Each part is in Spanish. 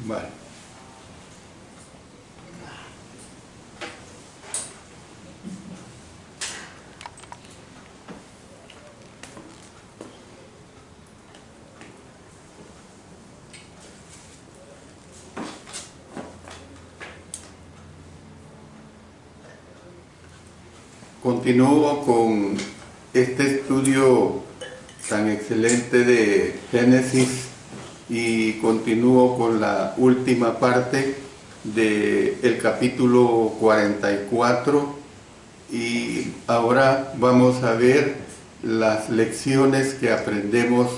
Vale. Continúo con este estudio tan excelente de Génesis y continúo con la última parte del capítulo 44 y ahora vamos a ver las lecciones que aprendemos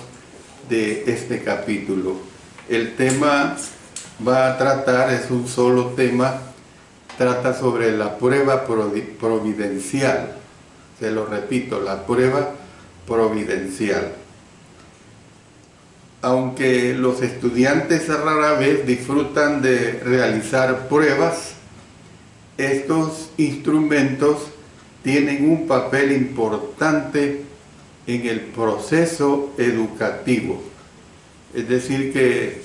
de este capítulo. El tema va a tratar, es un solo tema, trata sobre la prueba providencial. Se lo repito, la prueba providencial. Aunque los estudiantes rara vez disfrutan de realizar pruebas, estos instrumentos tienen un papel importante en el proceso educativo. Es decir, que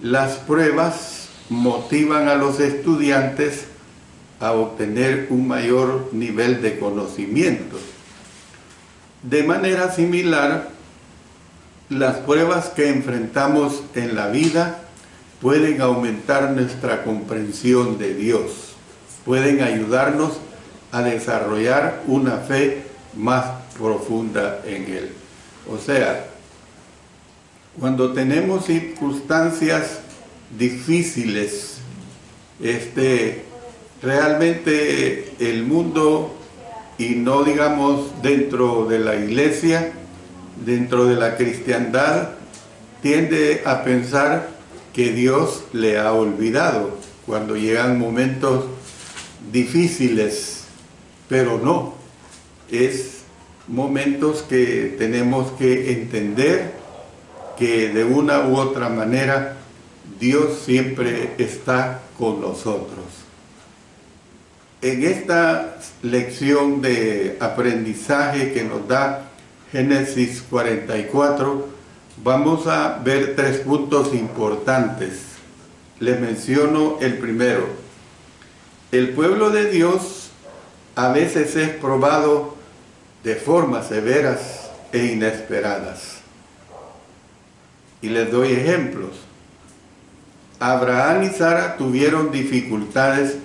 las pruebas motivan a los estudiantes a obtener un mayor nivel de conocimiento. De manera similar, las pruebas que enfrentamos en la vida pueden aumentar nuestra comprensión de Dios, pueden ayudarnos a desarrollar una fe más profunda en Él. O sea, cuando tenemos circunstancias difíciles, realmente el mundo, y no digamos dentro de la iglesia, dentro de la cristiandad, tiende a pensar que Dios le ha olvidado cuando llegan momentos difíciles, pero no, es momentos que tenemos que entender que de una u otra manera Dios siempre está con nosotros. En esta lección de aprendizaje que nos da Génesis 44, vamos a ver 3 puntos importantes. Les menciono el primero. El pueblo de Dios a veces es probado de formas severas e inesperadas. Y les doy ejemplos. Abraham y Sara tuvieron dificultades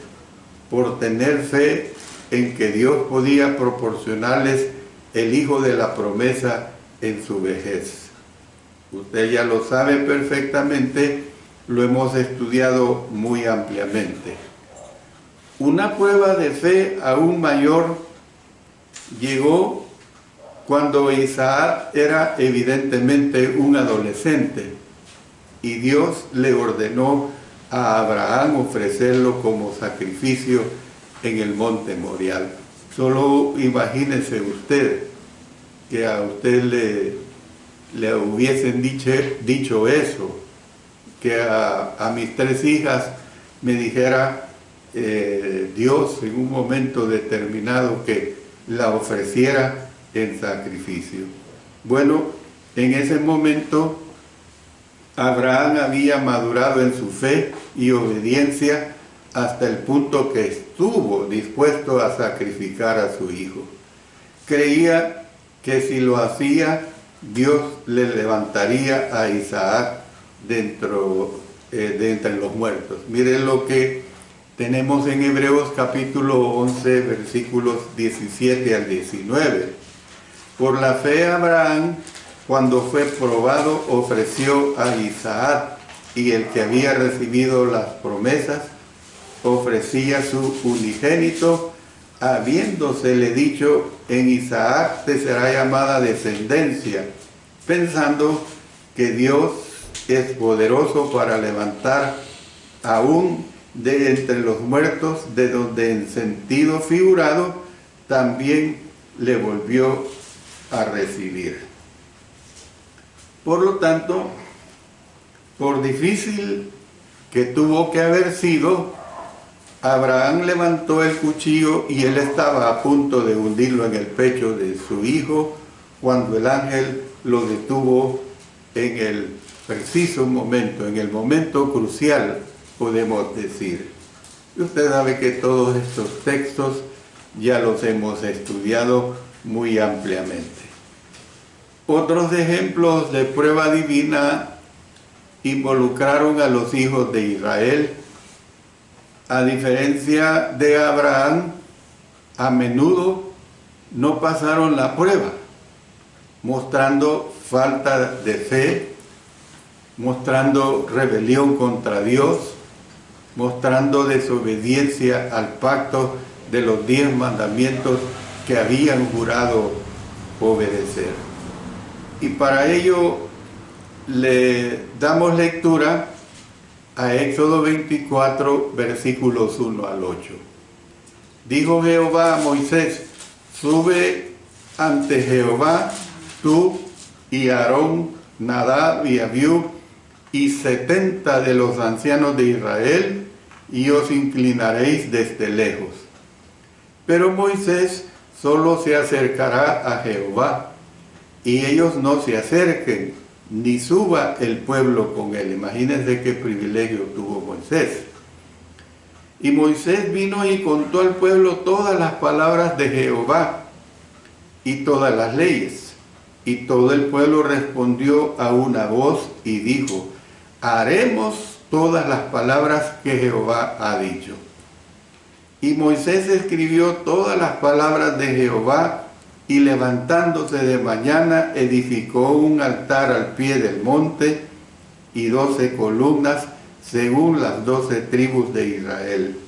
por tener fe en que Dios podía proporcionarles el hijo de la promesa en su vejez. Usted ya lo sabe perfectamente, lo hemos estudiado muy ampliamente. Una prueba de fe aún mayor llegó cuando Isaac era evidentemente un adolescente y Dios le ordenó a Abraham ofrecerlo como sacrificio en el monte Moriah. Solo imagínese usted que a usted le hubiesen dicho eso, que a mis 3 hijas me dijera Dios en un momento determinado que la ofreciera en sacrificio. Bueno, en ese momento Abraham había madurado en su fe y obediencia hasta el punto que estuvo dispuesto a sacrificar a su hijo. Creía que si lo hacía, Dios le levantaría a Isaac de entre los muertos. Miren lo que tenemos en Hebreos capítulo 11, versículos 17 al 19. Por la fe Abraham, cuando fue probado, ofreció a Isaac, y el que había recibido las promesas ofrecía su unigénito, habiéndosele dicho: en Isaac te será llamada descendencia, pensando que Dios es poderoso para levantar aún de entre los muertos, de donde en sentido figurado también le volvió a recibir. Por lo tanto, por difícil que tuvo que haber sido, Abraham levantó el cuchillo y él estaba a punto de hundirlo en el pecho de su hijo cuando el ángel lo detuvo en el preciso momento, en el momento crucial, podemos decir. Y usted sabe que todos estos textos ya los hemos estudiado muy ampliamente. Otros ejemplos de prueba divina involucraron a los hijos de Israel. A diferencia de Abraham, a menudo no pasaron la prueba, mostrando falta de fe, mostrando rebelión contra Dios, mostrando desobediencia al pacto de los 10 mandamientos que habían jurado obedecer. Y para ello le damos lectura a Éxodo 24, versículos 1 al 8. Dijo Jehová a Moisés: sube ante Jehová tú y Aarón, Nadab y Abiú, y 70 de los ancianos de Israel, y os inclinaréis desde lejos. Pero Moisés solo se acercará a Jehová, y ellos no se acerquen, ni suba el pueblo con él. Imagínense qué privilegio tuvo Moisés. Y Moisés vino y contó al pueblo todas las palabras de Jehová y todas las leyes. Y todo el pueblo respondió a una voz y dijo: haremos todas las palabras que Jehová ha dicho. Y Moisés escribió todas las palabras de Jehová, y levantándose de mañana edificó un altar al pie del monte y 12 columnas según las 12 tribus de Israel.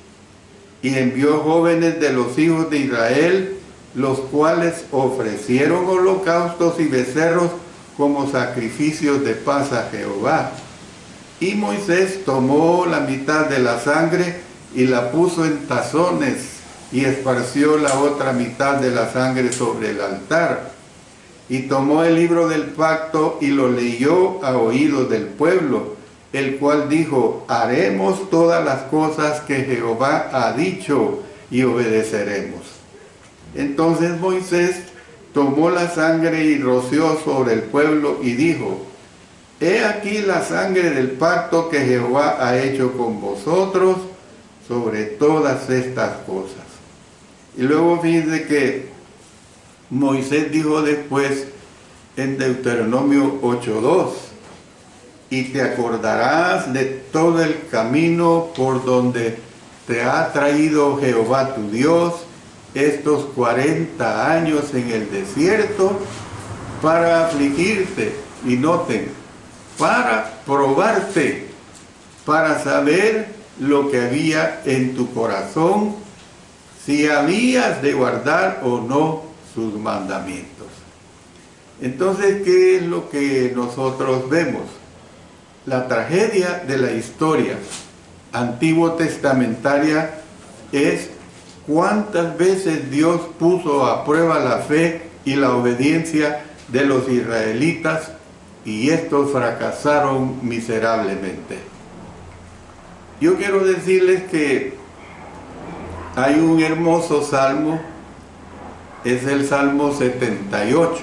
Y envió jóvenes de los hijos de Israel, los cuales ofrecieron holocaustos y becerros como sacrificios de paz a Jehová. Y Moisés tomó la mitad de la sangre y la puso en tazones, y esparció la otra mitad de la sangre sobre el altar. Y tomó el libro del pacto y lo leyó a oídos del pueblo, el cual dijo: haremos todas las cosas que Jehová ha dicho y obedeceremos. Entonces Moisés tomó la sangre y roció sobre el pueblo y dijo: he aquí la sangre del pacto que Jehová ha hecho con vosotros sobre todas estas cosas. Y luego fíjense que Moisés dijo después en Deuteronomio 8:2: y te acordarás de todo el camino por donde te ha traído Jehová tu Dios estos 40 años en el desierto, para afligirte, y noten, para probarte, para saber lo que había en tu corazón, si habías de guardar o no sus mandamientos. Entonces, ¿qué es lo que nosotros vemos? La tragedia de la historia antiguo testamentaria es cuántas veces Dios puso a prueba la fe y la obediencia de los israelitas, y estos fracasaron miserablemente. Yo quiero decirles que hay un hermoso salmo, es el Salmo 78,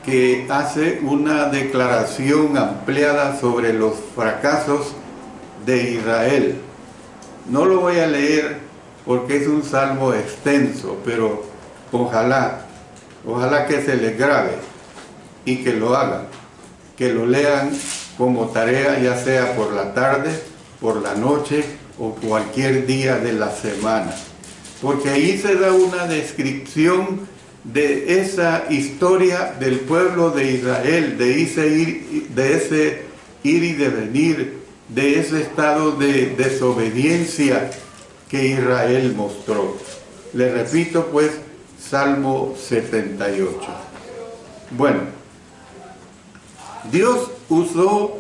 que hace una declaración ampliada sobre los fracasos de Israel. No lo voy a leer porque es un salmo extenso, pero ojalá que se les grabe y que lo hagan, que lo lean como tarea, ya sea por la tarde, por la noche o cualquier día de la semana, porque ahí se da una descripción de esa historia del pueblo de Israel, de ese ir y devenir, de ese estado de desobediencia que Israel mostró. Le repito pues, Salmo 78. Bueno, Dios usó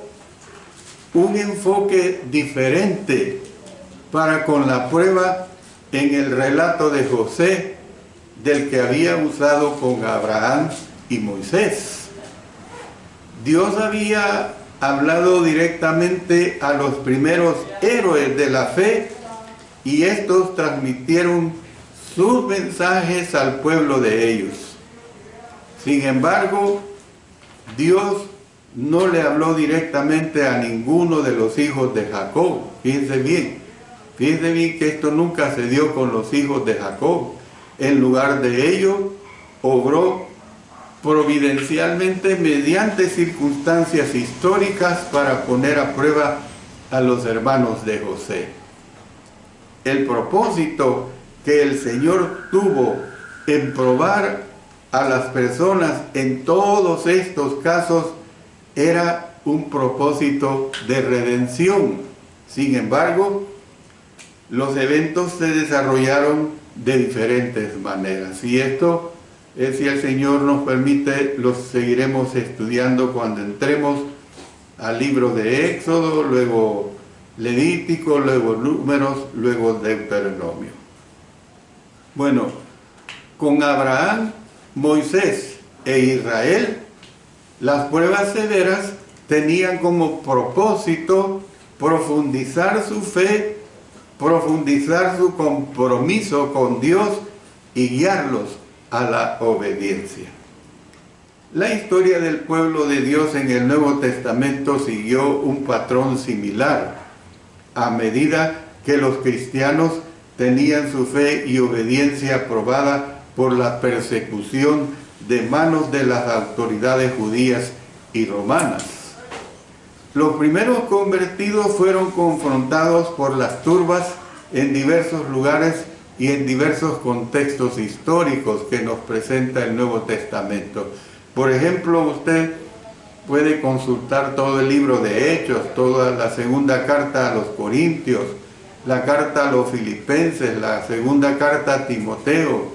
un enfoque diferente para con la prueba en el relato de José, del que había usado con Abraham y Moisés. Dios había hablado directamente a los primeros héroes de la fe, y estos transmitieron sus mensajes al pueblo de ellos. Sin embargo, Dios no le habló directamente a ninguno de los hijos de Jacob. Fíjense bien que esto nunca se dio con los hijos de Jacob. En lugar de ello, obró providencialmente mediante circunstancias históricas para poner a prueba a los hermanos de José. El propósito que el Señor tuvo en probar a las personas en todos estos casos era un propósito de redención. Sin embargo, los eventos se desarrollaron de diferentes maneras, y esto, si el Señor nos permite, los seguiremos estudiando cuando entremos al libro de Éxodo, luego Levítico, luego Números, luego Deuteronomio. Bueno, con Abraham, Moisés e Israel, las pruebas severas tenían como propósito profundizar su fe, profundizar su compromiso con Dios y guiarlos a la obediencia. La historia del pueblo de Dios en el Nuevo Testamento siguió un patrón similar. A medida que los cristianos tenían su fe y obediencia probada por la persecución de manos de las autoridades judías y romanas. Los primeros convertidos fueron confrontados por las turbas en diversos lugares y en diversos contextos históricos que nos presenta el Nuevo Testamento. Por ejemplo, usted puede consultar todo el libro de Hechos, toda la segunda carta a los Corintios, la carta a los Filipenses, la segunda carta a Timoteo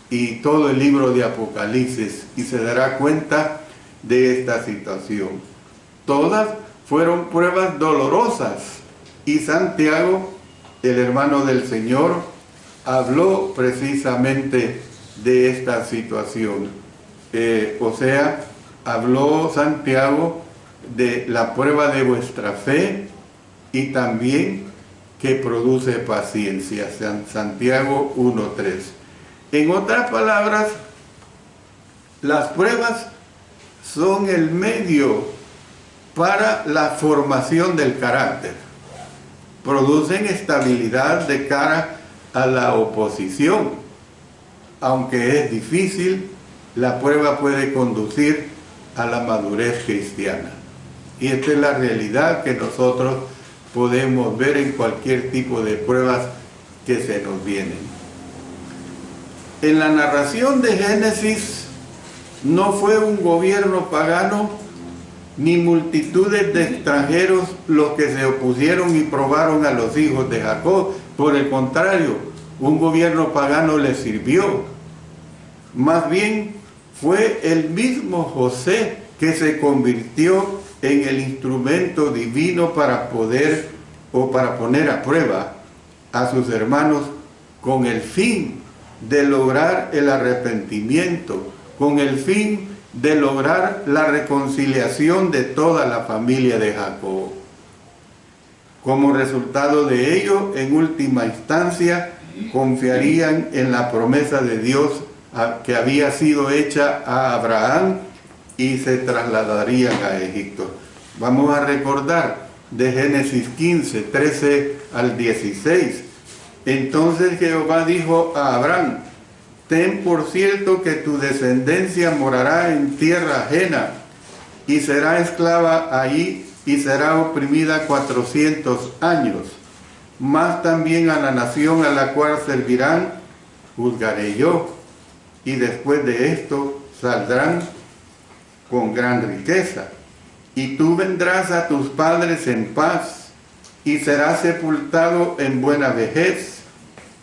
y todo el libro de Apocalipsis, y se dará cuenta de esta situación. Todas fueron pruebas dolorosas, y Santiago, el hermano del Señor, habló precisamente de esta situación. Habló Santiago de la prueba de vuestra fe y también que produce paciencia. Santiago 1:3. En otras palabras, las pruebas son el medio para la formación del carácter. Producen estabilidad de cara a la oposición. Aunque es difícil, la prueba puede conducir a la madurez cristiana. Y esta es la realidad que nosotros podemos ver en cualquier tipo de pruebas que se nos vienen. En la narración de Génesis no fue un gobierno pagano ni multitudes de extranjeros los que se opusieron y probaron a los hijos de Jacob. Por el contrario, un gobierno pagano les sirvió. Más bien fue el mismo José que se convirtió en el instrumento divino para poner a prueba a sus hermanos con el fin de lograr el arrepentimiento, con el fin de lograr la reconciliación de toda la familia de Jacob. Como resultado de ello, en última instancia, confiarían en la promesa de Dios que había sido hecha a Abraham y se trasladarían a Egipto. Vamos a recordar de Génesis 15, 13 al 16. Entonces Jehová dijo a Abraham: ten por cierto que tu descendencia morará en tierra ajena y será esclava allí y será oprimida 400 años. Más también a la nación a la cual servirán juzgaré yo, y después de esto saldrán con gran riqueza. Y tú vendrás a tus padres en paz, y serás sepultado en buena vejez,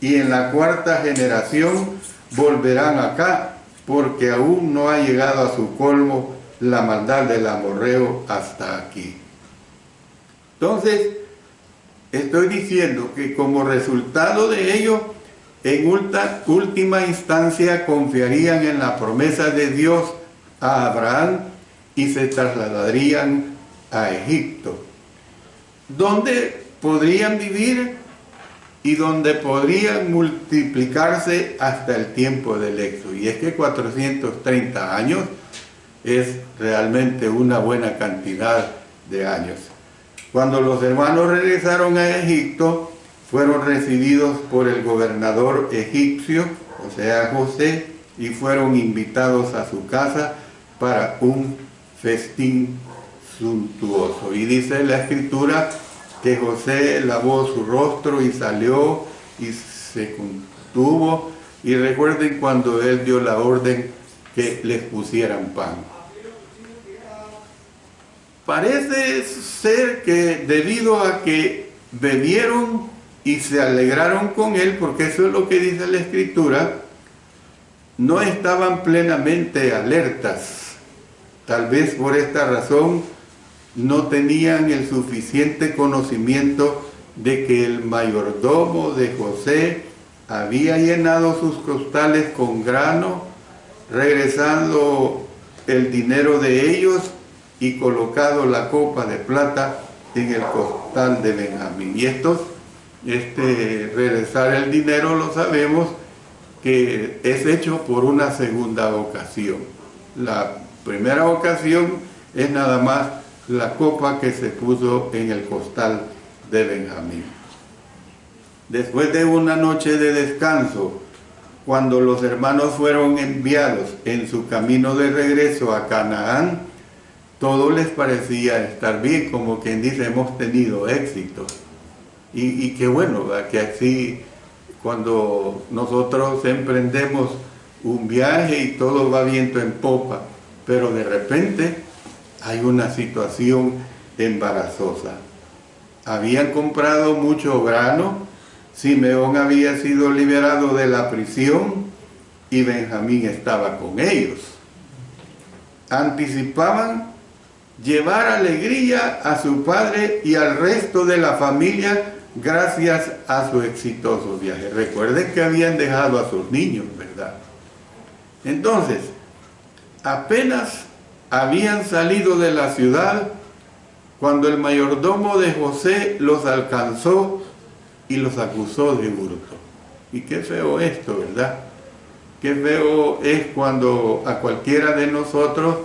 y en la cuarta generación volverán acá, porque aún no ha llegado a su colmo la maldad del amorreo hasta aquí. Entonces, estoy diciendo que como resultado de ello, en última instancia confiarían en la promesa de Dios a Abraham y se trasladarían a Egipto, donde podrían vivir y donde podrían multiplicarse hasta el tiempo del éxodo. Y es que 430 años es realmente una buena cantidad de años. Cuando los hermanos regresaron a Egipto, fueron recibidos por el gobernador egipcio, o sea José, y fueron invitados a su casa para un festín suntuoso. Y dice la escritura que José lavó su rostro y salió y se contuvo. Y recuerden cuando él dio la orden que les pusieran pan. Parece ser que debido a que bebieron y se alegraron con él, porque eso es lo que dice la escritura, no estaban plenamente alertas. Tal vez por esta razón no tenían el suficiente conocimiento de que el mayordomo de José había llenado sus costales con grano, regresando el dinero de ellos y colocado la copa de plata en el costal de Benjamín. Y regresar el dinero lo sabemos que es hecho por una segunda ocasión. La primera ocasión es nada más la copa que se puso en el costal de Benjamín. Después de una noche de descanso, cuando los hermanos fueron enviados en su camino de regreso a Canaán, todo les parecía estar bien, como quien dice, hemos tenido éxito. Y qué bueno, ¿verdad? Que así cuando nosotros emprendemos un viaje y todo va viento en popa, pero de repente hay una situación embarazosa. Habían comprado mucho grano, Simeón había sido liberado de la prisión y Benjamín estaba con ellos. Anticipaban llevar alegría a su padre y al resto de la familia gracias a su exitoso viaje. Recuerden que habían dejado a sus niños, ¿verdad? Entonces, apenas habían salido de la ciudad cuando el mayordomo de José los alcanzó y los acusó de hurto. Y qué feo esto, ¿verdad? Qué feo es cuando a cualquiera de nosotros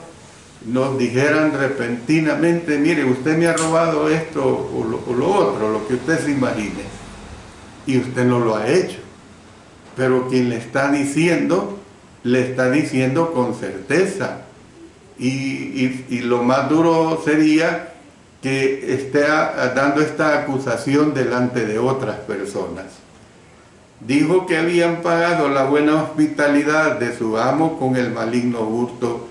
nos dijeran repentinamente, mire, usted me ha robado esto o lo otro, lo que usted se imagine, y usted no lo ha hecho. Pero quien le está diciendo con certeza. Y lo más duro sería que esté dando esta acusación delante de otras personas. Dijo que habían pagado la buena hospitalidad de su amo con el maligno hurto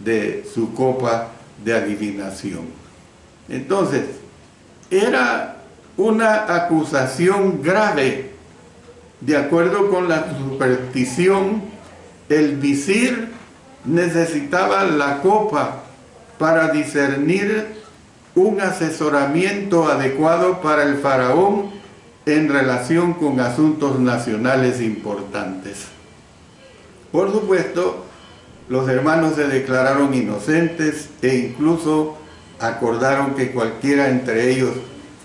de su copa de adivinación. Entonces, era una acusación grave. De acuerdo con la superstición, el visir necesitaba la copa para discernir un asesoramiento adecuado para el faraón en relación con asuntos nacionales importantes. Por supuesto, los hermanos se declararon inocentes e incluso acordaron que cualquiera entre ellos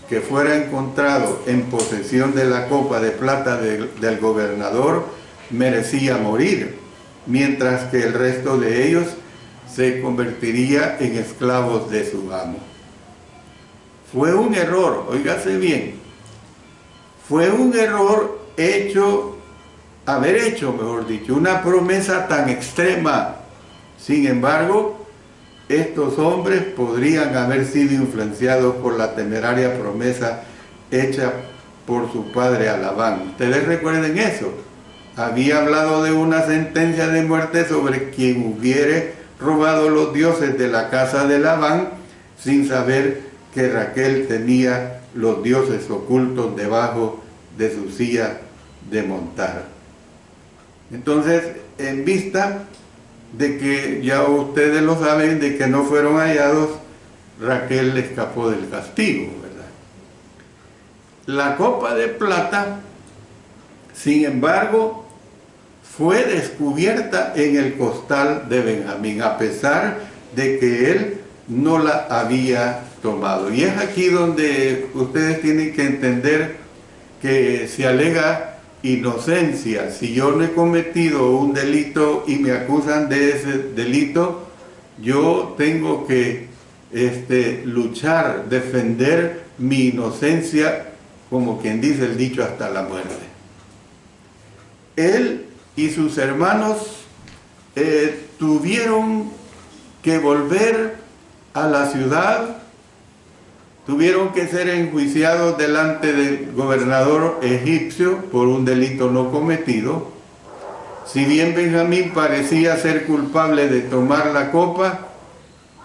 que fuera encontrado en posesión de la copa de plata del gobernador merecía morir, mientras que el resto de ellos se convertiría en esclavos de su amo. Fue un error, óigase bien, fue un error haber hecho, mejor dicho, una promesa tan extrema. Sin embargo, estos hombres podrían haber sido influenciados por la temeraria promesa hecha por su padre a Labán. Ustedes recuerden eso. Había hablado de una sentencia de muerte sobre quien hubiere robado los dioses de la casa de Labán sin saber que Raquel tenía los dioses ocultos debajo de su silla de montar. Entonces, en vista de que ya ustedes lo saben, de que no fueron hallados, Raquel escapó del castigo, ¿verdad? La copa de plata, sin embargo, fue descubierta en el costal de Benjamín, a pesar de que él no la había tomado. Y es aquí donde ustedes tienen que entender que se alega inocencia. Si yo no he cometido un delito y me acusan de ese delito, yo tengo que luchar, defender mi inocencia, como quien dice el dicho, hasta la muerte. Él y sus hermanos tuvieron que volver a la ciudad, tuvieron que ser enjuiciados delante del gobernador egipcio por un delito no cometido. Si bien Benjamín parecía ser culpable de tomar la copa,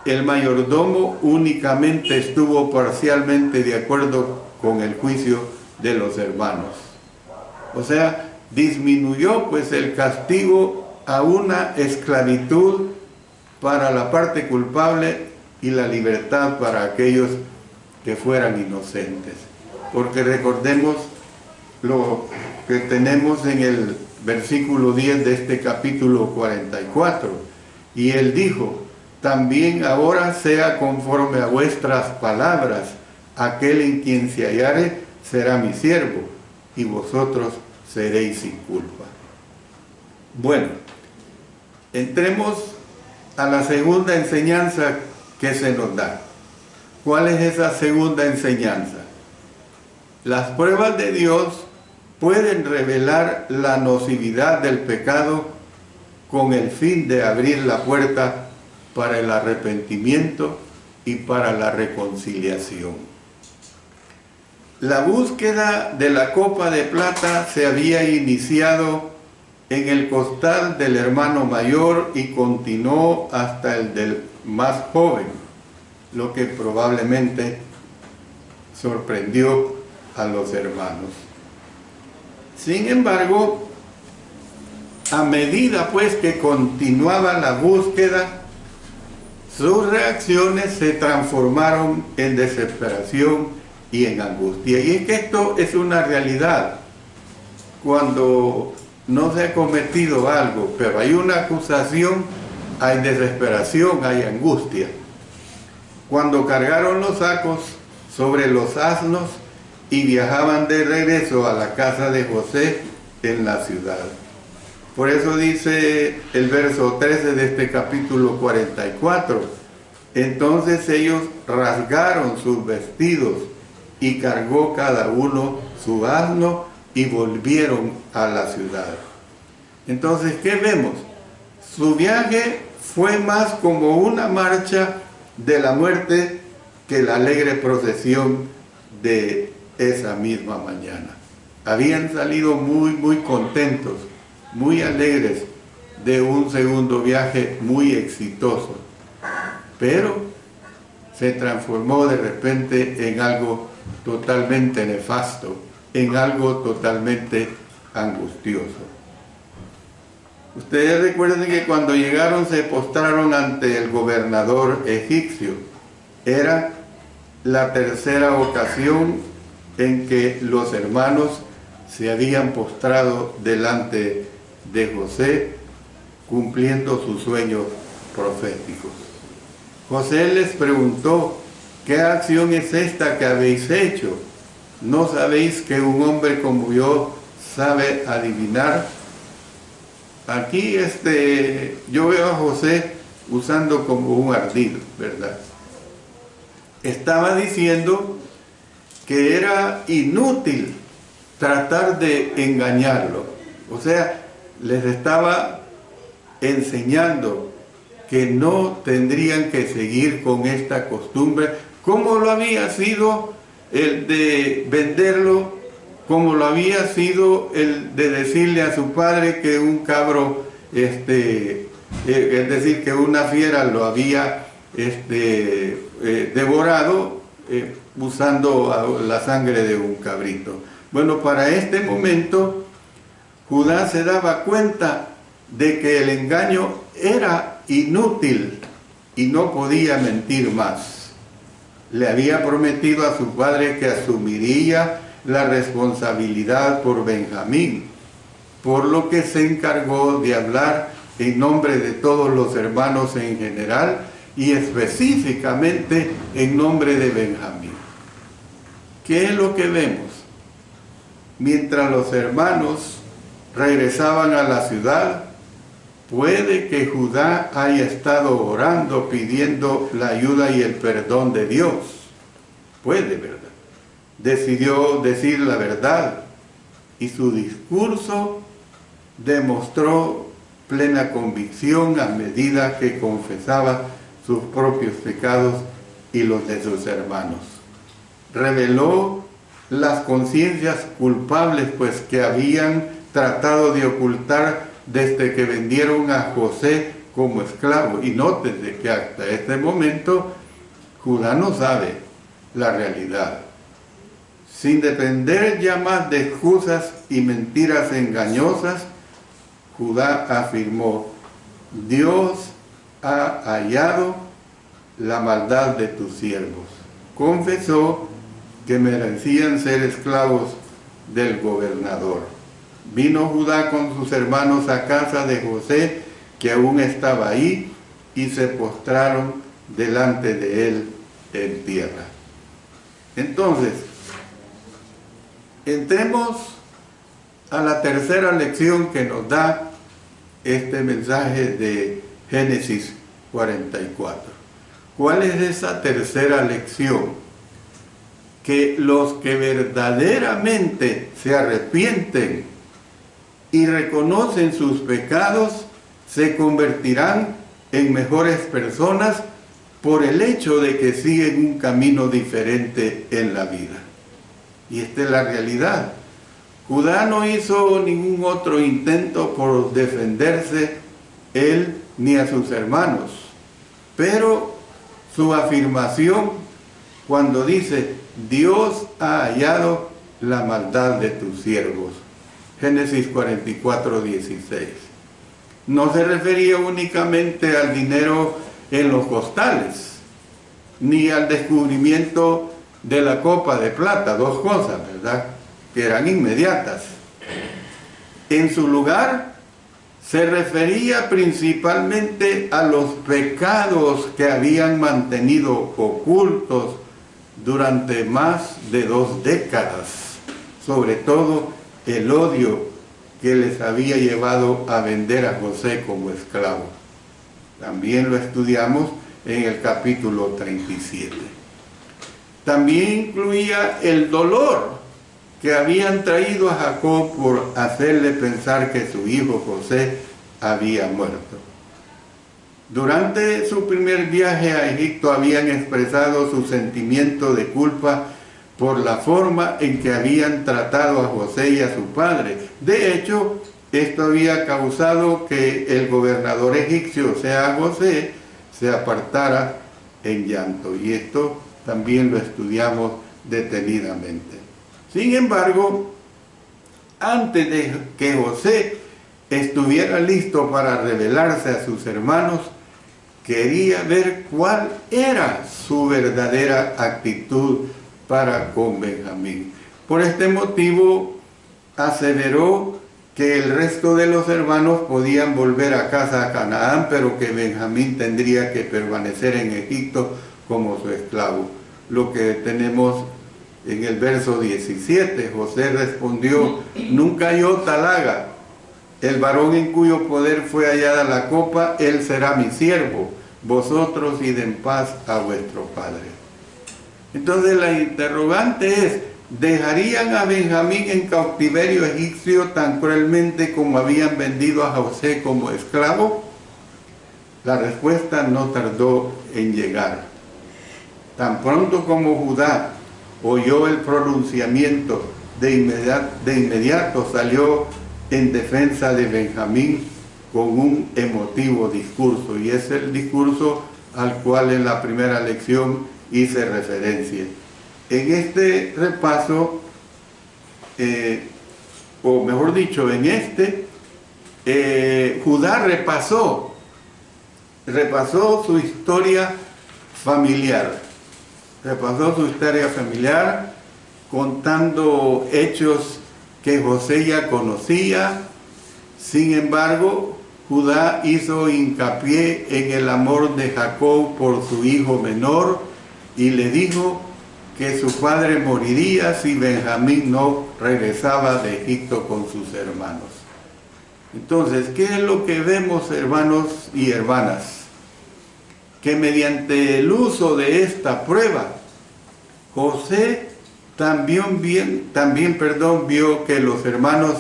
el mayordomo únicamente estuvo parcialmente de acuerdo con el juicio de los hermanos. O sea, disminuyó pues el castigo a una esclavitud para la parte culpable y la libertad para aquellos que fueran inocentes. Porque recordemos lo que tenemos en el versículo 10 de este capítulo 44. Y él dijo: también ahora sea conforme a vuestras palabras, aquel en quien se hallare será mi siervo, y vosotros seréis sin culpa. Bueno, entremos a la segunda enseñanza que se nos da. ¿Cuál es esa segunda enseñanza? Las pruebas de Dios pueden revelar la nocividad del pecado con el fin de abrir la puerta para el arrepentimiento y para la reconciliación. La búsqueda de la copa de plata se había iniciado en el costal del hermano mayor y continuó hasta el del más joven, lo que probablemente sorprendió a los hermanos. Sin embargo, a medida pues que continuaba la búsqueda, sus reacciones se transformaron en desesperación y en angustia. Y es que esto es una realidad. Cuando no se ha cometido algo, pero hay una acusación, hay desesperación, hay angustia. Cuando cargaron los sacos sobre los asnos y viajaban de regreso a la casa de José en la ciudad. Por eso dice el verso 13 de este capítulo 44, entonces ellos rasgaron sus vestidos y cargó cada uno su asno y volvieron a la ciudad. Entonces, ¿qué vemos? Su viaje fue más como una marcha de la muerte que la alegre procesión de esa misma mañana. Habían salido muy contentos, muy alegres de un segundo viaje muy exitoso, pero se transformó de repente en algo totalmente nefasto, en algo totalmente angustioso. Ustedes recuerden que cuando llegaron se postraron ante el gobernador egipcio. Era la tercera ocasión en que los hermanos se habían postrado delante de José, cumpliendo sus sueños proféticos. José les preguntó: ¿qué acción es esta que habéis hecho? ¿No sabéis que un hombre como yo sabe adivinar? Aquí yo veo a José usando como un ardid, ¿verdad? Estaba diciendo que era inútil tratar de engañarlo. O sea, les estaba enseñando que no tendrían que seguir con esta costumbre, como lo había sido el de venderlo, como lo había sido el de decirle a su padre que un cabro, es decir, que una fiera lo había devorado usando la sangre de un cabrito. Bueno, para este momento, Judá se daba cuenta de que el engaño era inútil y no podía mentir más. Le había prometido a su padre que asumiría la responsabilidad por Benjamín, por lo que se encargó de hablar en nombre de todos los hermanos en general y específicamente en nombre de Benjamín. ¿Qué es lo que vemos? Mientras los hermanos regresaban a la ciudad, puede que Judá haya estado orando, pidiendo la ayuda y el perdón de Dios. Puede, ¿verdad? Decidió decir la verdad y su discurso demostró plena convicción a medida que confesaba sus propios pecados y los de sus hermanos. Reveló las conciencias culpables pues que habían tratado de ocultar desde que vendieron a José como esclavo. Y nótese que hasta este momento Judá no sabe la realidad. Sin depender ya más de excusas y mentiras engañosas, Judá afirmó: Dios ha hallado la maldad de tus siervos. Confesó que merecían ser esclavos del gobernador. Vino Judá con sus hermanos a casa de José, que aún estaba ahí, y se postraron delante de él en tierra. Entonces, entremos a la tercera lección que nos da este mensaje de Génesis 44. ¿Cuál es esa tercera lección? Que los que verdaderamente se arrepienten y reconocen sus pecados se convertirán en mejores personas por el hecho de que siguen un camino diferente en la vida. Y esta es la realidad. Judá no hizo ningún otro intento por defenderse él ni a sus hermanos, pero su afirmación cuando dice: Dios ha hallado la maldad de tus siervos, Génesis 44, 16, no se refería únicamente al dinero en los costales, ni al descubrimiento de la copa de plata, dos cosas, ¿verdad?, que eran inmediatas. En su lugar, se refería principalmente a los pecados que habían mantenido ocultos durante más de 2 décadas, sobre todo el odio que les había llevado a vender a José como esclavo. También lo estudiamos en el capítulo 37. También incluía el dolor que habían traído a Jacob por hacerle pensar que su hijo José había muerto. Durante su primer viaje a Egipto habían expresado su sentimiento de culpa por la forma en que habían tratado a José y a su padre. De hecho, esto había causado que el gobernador egipcio, o sea José, se apartara en llanto. Y esto también lo estudiamos detenidamente. Sin embargo, antes de que José estuviera listo para revelarse a sus hermanos, quería ver cuál era su verdadera actitud para con Benjamín. Por este motivo, aseveró que el resto de los hermanos podían volver a casa a Canaán, pero que Benjamín tendría que permanecer en Egipto como su esclavo. Lo que tenemos en el verso 17, José respondió: nunca iota haga. El varón en cuyo poder fue hallada la copa, él será mi siervo. Vosotros id en paz a vuestro padre. Entonces la interrogante es: ¿dejarían a Benjamín en cautiverio egipcio tan cruelmente como habían vendido a José como esclavo? La respuesta no tardó en llegar. Tan pronto como Judá oyó el pronunciamiento, de inmediato salió en defensa de Benjamín con un emotivo discurso, y es el discurso al cual en la primera lección hice referencia. En este repaso, o mejor dicho, en Judá repasó su historia familiar, contando hechos que José ya conocía. Sin embargo, Judá hizo hincapié en el amor de Jacob por su hijo menor y le dijo que su padre moriría si Benjamín no regresaba de Egipto con sus hermanos. Entonces, ¿qué es lo que vemos, hermanos y hermanas? Que mediante el uso de esta prueba, José también vio que los hermanos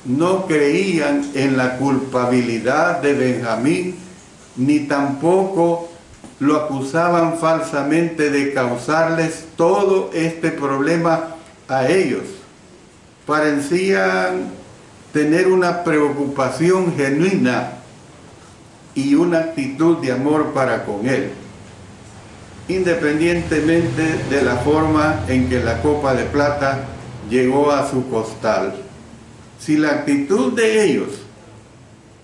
no creían en la culpabilidad de Benjamín, ni tampoco lo acusaban falsamente de causarles todo este problema a ellos. Parecían tener una preocupación genuina y una actitud de amor para con él, independientemente de la forma en que la copa de plata llegó a su costal. Si la actitud de ellos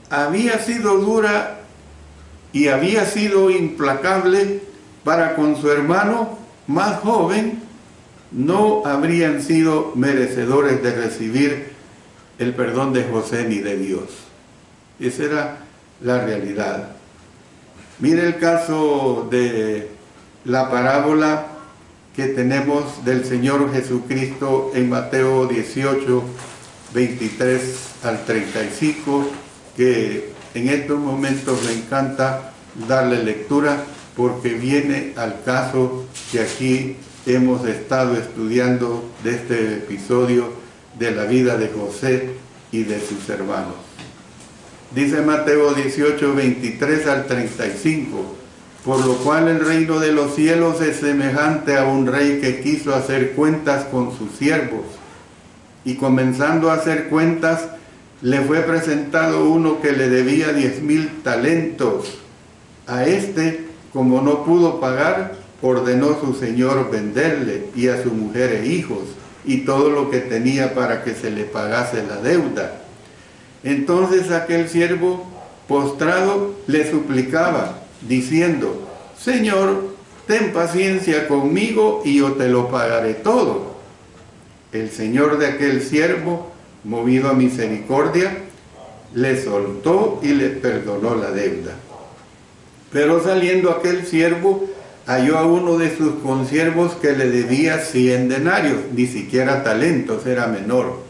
había sido dura y había sido implacable para con su hermano más joven, no habrían sido merecedores de recibir el perdón de José ni de Dios. Esa era la realidad. Mire el caso de la parábola que tenemos del Señor Jesucristo en Mateo 18, 23 al 35, que en estos momentos me encanta darle lectura porque viene al caso que aquí hemos estado estudiando de este episodio de la vida de José y de sus hermanos. Dice Mateo 18, 23 al 35, por lo cual el reino de los cielos es semejante a un rey que quiso hacer cuentas con sus siervos, y comenzando a hacer cuentas, le fue presentado uno que le debía 10,000 talentos. A este, como no pudo pagar, ordenó su señor venderle y a su mujer e hijos y todo lo que tenía para que se le pagase la deuda. Entonces aquel siervo postrado le suplicaba, diciendo: Señor, ten paciencia conmigo y yo te lo pagaré todo. El señor de aquel siervo, movido a misericordia, le soltó y le perdonó la deuda. Pero saliendo aquel siervo, halló a uno de sus consiervos que le debía 100 denarios, ni siquiera talentos, era menor.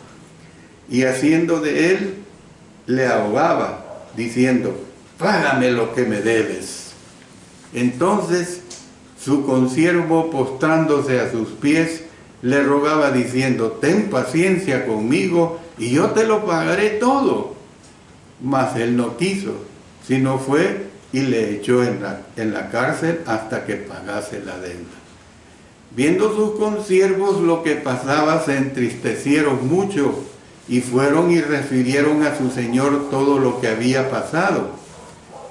Y haciendo de él, le ahogaba, diciendo: págame lo que me debes. Entonces su consiervo, postrándose a sus pies, le rogaba diciendo: ten paciencia conmigo y yo te lo pagaré todo. Mas él no quiso, sino fue y le echó en la cárcel hasta que pagase la deuda. Viendo sus consiervos lo que pasaba, se entristecieron mucho y fueron y refirieron a su señor todo lo que había pasado.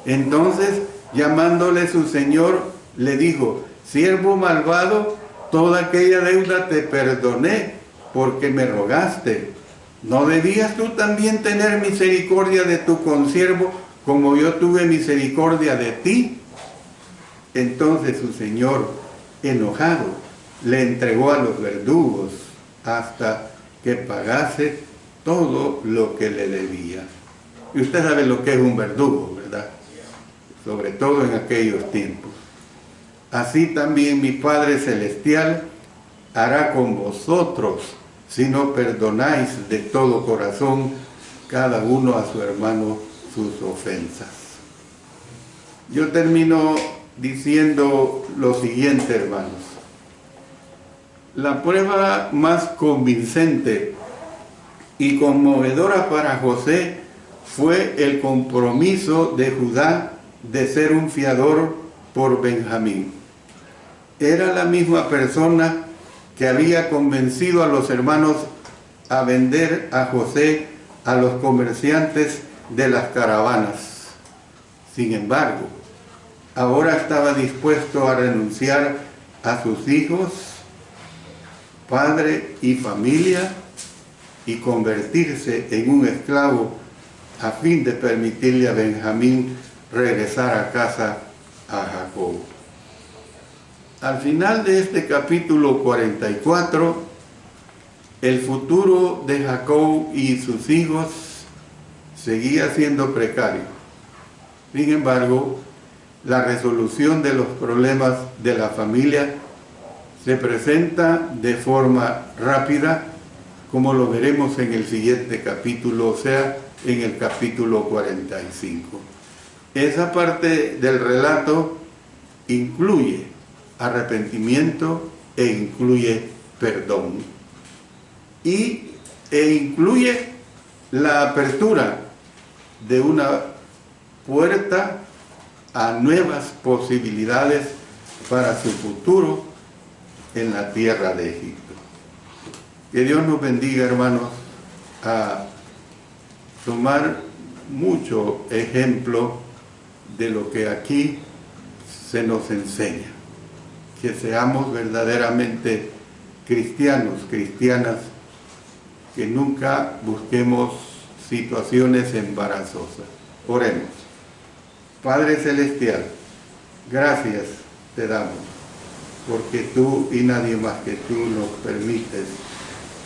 Entonces, llamándole su señor, le dijo: siervo malvado, toda aquella deuda te perdoné porque me rogaste. ¿No debías tú también tener misericordia de tu consiervo como yo tuve misericordia de ti? Entonces su señor, enojado, le entregó a los verdugos hasta que pagase todo lo que le debía. Y usted sabe lo que es un verdugo, ¿verdad? Sobre todo en aquellos tiempos. Así también mi Padre Celestial hará con vosotros, si no perdonáis de todo corazón cada uno a su hermano sus ofensas. Yo termino diciendo lo siguiente, hermanos. La prueba más convincente y conmovedora para José fue el compromiso de Judá de ser un fiador por Benjamín. Era la misma persona que había convencido a los hermanos a vender a José a los comerciantes de las caravanas. Sin embargo, ahora estaba dispuesto a renunciar a sus hijos, padre y familia, y convertirse en un esclavo a fin de permitirle a Benjamín regresar a casa a Jacob. Al final de este capítulo 44, el futuro de Jacob y sus hijos seguía siendo precario. Sin embargo, la resolución de los problemas de la familia se presenta de forma rápida, como lo veremos en el siguiente capítulo, o sea, en el capítulo 45. Esa parte del relato incluye arrepentimiento e incluye perdón. E incluye la apertura de una puerta a nuevas posibilidades para su futuro en la tierra de Egipto. Que Dios nos bendiga, hermanos, a tomar mucho ejemplo de lo que aquí se nos enseña. Que seamos verdaderamente cristianos, cristianas, que nunca busquemos situaciones embarazosas. Oremos. Padre Celestial, gracias te damos, porque tú y nadie más que tú nos permites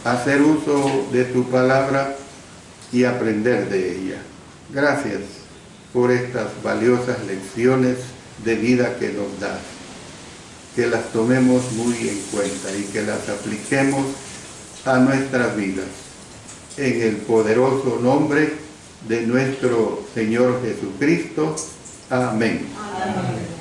hacer uso de tu palabra y aprender de ella. Gracias por estas valiosas lecciones de vida que nos das. Que las tomemos muy en cuenta y que las apliquemos a nuestras vidas. En el poderoso nombre de nuestro Señor Jesucristo. Amén. Amén.